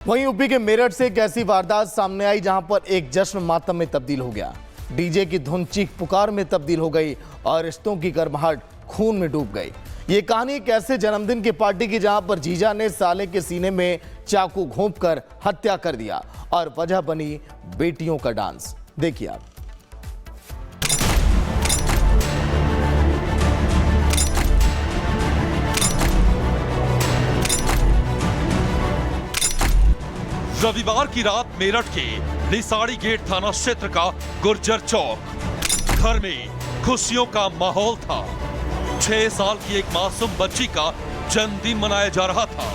वहीं यूपी के मेरठ से एक ऐसी वारदात सामने आई जहां पर एक जश्न मातम में तब्दील हो गया। डीजे की धुन चीख पुकार में तब्दील हो गई और रिश्तों की गर्माहट खून में डूब गई। ये कहानी एक ऐसे जन्मदिन की पार्टी की जहां पर जीजा ने साले के सीने में चाकू घोंपकर हत्या कर दिया और वजह बनी बेटियों का डांस। देखिए आप। रविवार की रात मेरठ के निसाड़ी गेट थाना क्षेत्र का गुर्जर चौक घर में खुशियों का माहौल था। 6 साल की एक मासूम बच्ची का जन्मदिन मनाया जा रहा था।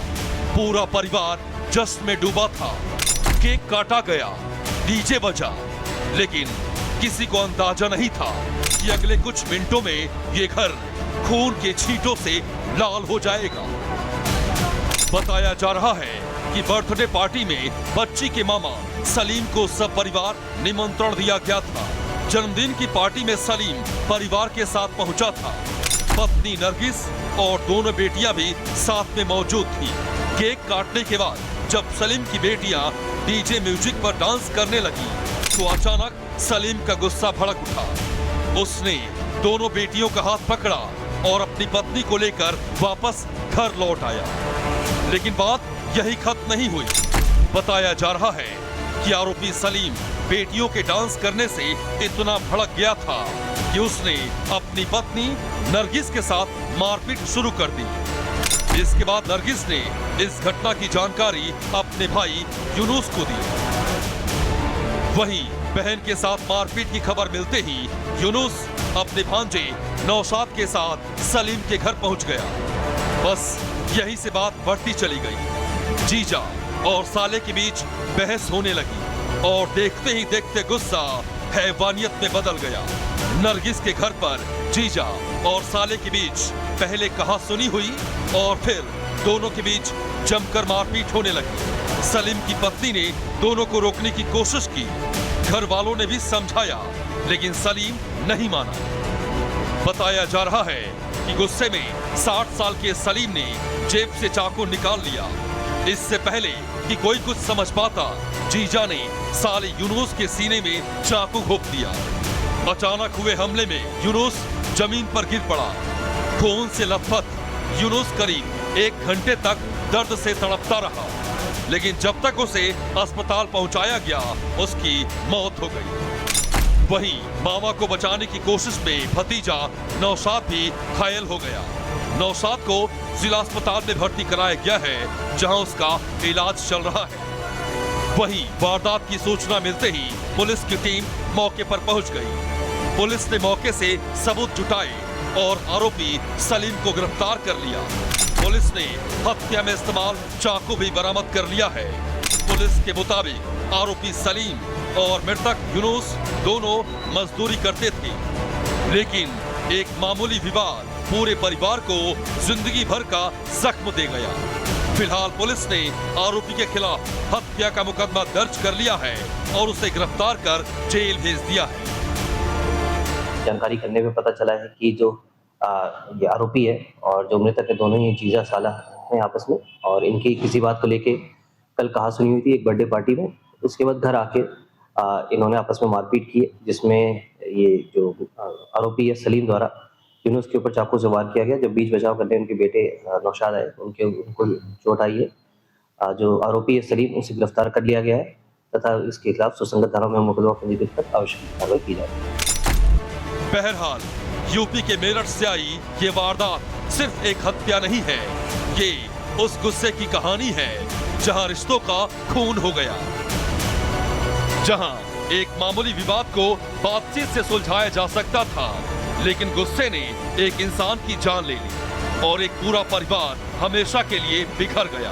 पूरा परिवार जश्न में डूबा था। केक काटा गया, डीजे बजा, लेकिन किसी को अंदाजा नहीं था कि अगले कुछ मिनटों में ये घर खून के छींटों से लाल हो जाएगा। बताया जा रहा है कि बर्थडे पार्टी में बच्ची के मामा सलीम को सब परिवार निमंत्रण दिया गया था। जन्मदिन की पार्टी में सलीम परिवार के साथ पहुंचा था। पत्नी नरगिस और दोनों बेटियां भी साथ में मौजूद थी। केक काटने के बाद जब सलीम की बेटियां डीजे म्यूजिक पर डांस करने लगी तो अचानक सलीम का गुस्सा भड़क उठा। उसने दोनों बेटियों का हाथ पकड़ा और अपनी पत्नी को लेकर वापस घर लौट आया। लेकिन बात यही खत्म नहीं हुई। बताया जा रहा है कि आरोपी सलीम बेटियों के डांस करने से इतना भड़क गया था कि उसने अपनी पत्नी नरगिस के साथ मारपीट शुरू कर दी। इसके बाद नरगिस ने इस घटना की जानकारी अपने भाई यूनुस को दी। वहीं बहन के साथ मारपीट की खबर मिलते ही यूनुस अपने भांजे नौशाद के साथ सलीम के घर पहुंच गया। बस यहीं से बात बढ़ती चली गई। जीजा और साले के बीच बहस होने लगी और देखते ही देखते गुस्सा हैवानियत में बदल गया। नरगिस के घर पर जीजा और साले के बीच पहले कहा-सुनी हुई और फिर दोनों के बीच जमकर मारपीट होने लगी। सलीम की पत्नी ने दोनों को रोकने की कोशिश की। घर वालों ने भी समझाया, लेकिन सलीम नहीं माना। बताया जा रहा है कि गुस्से में 60 साल के सलीम ने जेब से चाकू निकाल लिया। इससे पहले कि कोई कुछ समझ पाता, जीजा ने साले यूनुस के सीने में चाकू घोंप दिया। अचानक हुए हमले में यूनुस जमीन पर गिर पड़ा। खून से लथपथ यूनुस करीब 1 घंटे तक दर्द से तड़पता रहा, लेकिन जब तक उसे अस्पताल पहुंचाया गया उसकी मौत हो गई। वहीं मामा को बचाने की कोशिश में भतीजा नौशाद भी घायल हो गया। नौशाद को जिला अस्पताल में भर्ती कराया गया है, जहां उसका इलाज चल रहा है। वहीं वारदात की सूचना मिलते ही पुलिस की टीम मौके पर पहुंच गई। पुलिस ने मौके से सबूत जुटाए और आरोपी सलीम को गिरफ्तार कर लिया। पुलिस ने हत्या में इस्तेमाल चाकू भी बरामद कर लिया है। पुलिस के मुताबिक आरोपी सलीम और मृतक यूनुस दोनों मजदूरी करते थे, लेकिन एक मामूली विवाद पूरे परिवार को जिंदगी भर का जख्म दे गया। फिलहाल पुलिस ने आरोपी के खिलाफ हत्या का मुकदमा दर्ज कर लिया है और उसे गिरफ्तार कर जेल भेज दिया है। जानकारी करने में पता चला है कि जो ये आरोपी है और जो मृतक है दोनों ही जीजा साला हैं आपस में, और इनकी किसी बात को लेके कल कहा-सुनी हुई थी एक बर्थडे पार्टी में। उसके बाद घर आके इन्होंने आपस में मारपीट की, जिसमें ये जो आरोपी है सलीम द्वारा यूनुस के ऊपर चाकू से वार किया गया। जब बीच बचाव करने उनके बेटे नौशाद आए उनको चोट आई है। जो आरोपी है सलीम उसे गिरफ्तार कर लिया गया है तथा इसके खिलाफ सुसंगत धाराओं में मुकदमा पंजीकृत कर आवश्यक कार्रवाई की जाएगी। बहरहाल यूपी के मेरठ से आई ये वारदात सिर्फ एक हत्या नहीं है, ये उस गुस्से की कहानी है जहां रिश्तों का खून हो गया, जहां एक मामूली विवाद को बातचीत से सुलझाया जा सकता था, लेकिन गुस्से ने एक इंसान की जान ले ली और एक पूरा परिवार हमेशा के लिए बिखर गया।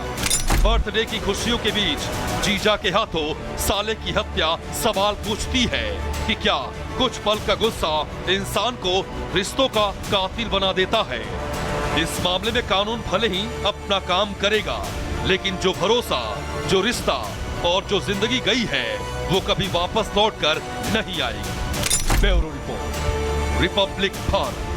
बर्थडे की खुशियों के बीच जीजा के हाथों साले की हत्या सवाल पूछती है कि क्या कुछ पल का गुस्सा इंसान को रिश्तों का कातिल बना देता है। इस मामले में कानून भले ही अपना काम करेगा, लेकिन जो भरोसा, जो रिश्ता और जो जिंदगी गई है वो कभी वापस लौट कर नहीं आएगी। Bureau report, Republic Bharat.